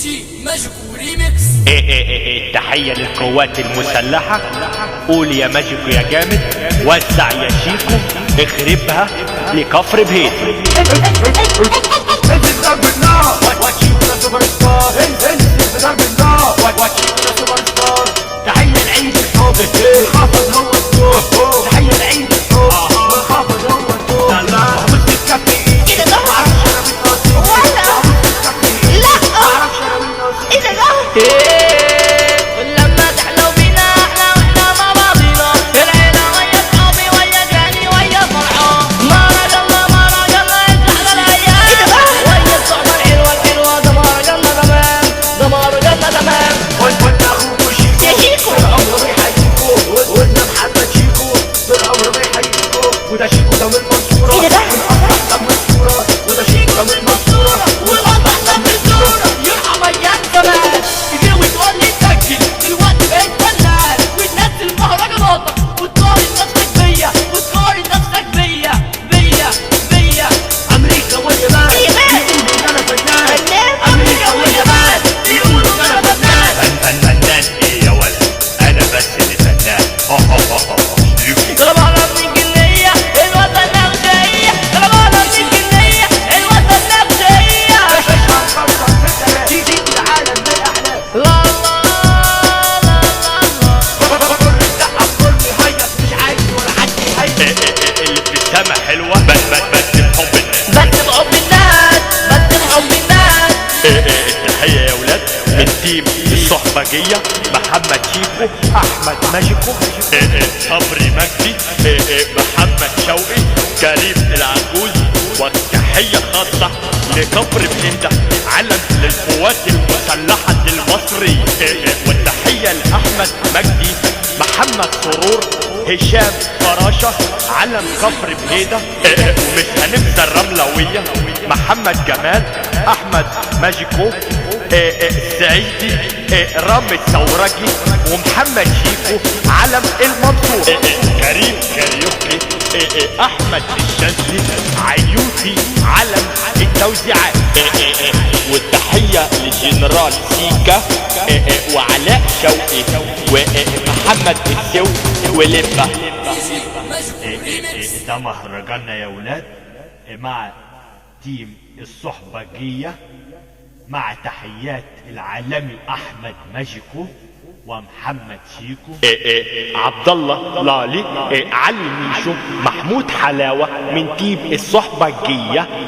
جي ماجيكو ريميكس. تحية للقوات المسلحة. قول يا ماجيكو يا جامد، وزع يا شيكو، اخربها لكفر بهيت. انزل ضرب النار واتشيكو يا سوبر ستار. انزل ضرب النار واتشيكو يا سوبر ستار. تحية لعيد الحب والحافظ هو الدور. تحية لعيد الحب والحافظ هو الدور. حبست الكف ايدي معرفش انا من ناصر. حبست الكف ايدي معرفش انا من ناصر. ايه ده؟ ولما تحلو بينا احنا واحنا مع بعضينا، العيلة ويا صحابي ويا جاني ويا فرحان. مهرج الله مهرج الله يسعد الايام، ويا الصحبة الحلوة الحلوة ده مهرج الله تمام، ده مهرج الله تمام. وانت اخوكوا شيكو طول عمره بيحييكوا، وانت محمد شيكو طول عمره بيحييكوا. وده شيكو ده من المنصورة والأفراح ده من الصورة. وده شيكو ده من المنصورة والأفراح ده من الصورة. يرحم ايام زمان كتير وتقول لي سجل، دلوقتي بقيت فنان وتنزل مهرجاناتك وتقارن نفسك بيا وتقارن نفسك بيا. أمريكا واليابان بيقولوا إن أنا فنان. أمريكا واليابان بيقولوا إن أنا فنان. فنان ايه يا ولد؟ انا بس اللي فنان. طلب على 100 جنيه الوطن نغزية، طلب على 100 جنيه الوطن نغزية. مش هنفكر في الكلام، تيجي العالم بالأحلام. لا لا كل السقف كل يهيص مش عايز ولا حد يهيص. الابتسامة حلوة بس بحب الناس. بس بحب الناس، بس بحب الناس. التحية يا ولاد من تيم الصحبجية، محمد شيكو، احمد ماجيكو، صبري مجدي، محمد شوقي، كريم العجوز. والتحية خاصة لكفر بهيدة، علم للقوات المسلحة المصري. والتحية لأحمد مجدي، محمد سرور، هشام فراشة، علم كفر بهيدة. ومش هننسى الرملوية، محمد جمال، احمد ماجيكو، السعيدي، رامي الثورجي، ومحمد شيكو، علم المنصور، كريم كاريوكي، احمد الشاذلي، عيوسي، علم التوزيعات. والتحية للجنرال سيكا، وعلاء شوقي، ومحمد السو، ولبة. ماجيكو ريميكس. ده مهرجاننا يا ولاد مع تيم الصحبجية، مع تحيات العالمي احمد ماجيكو ومحمد شيكو، عبد الله لالي، علي ميشو، محمود حلاوة من تيم الصحبجية،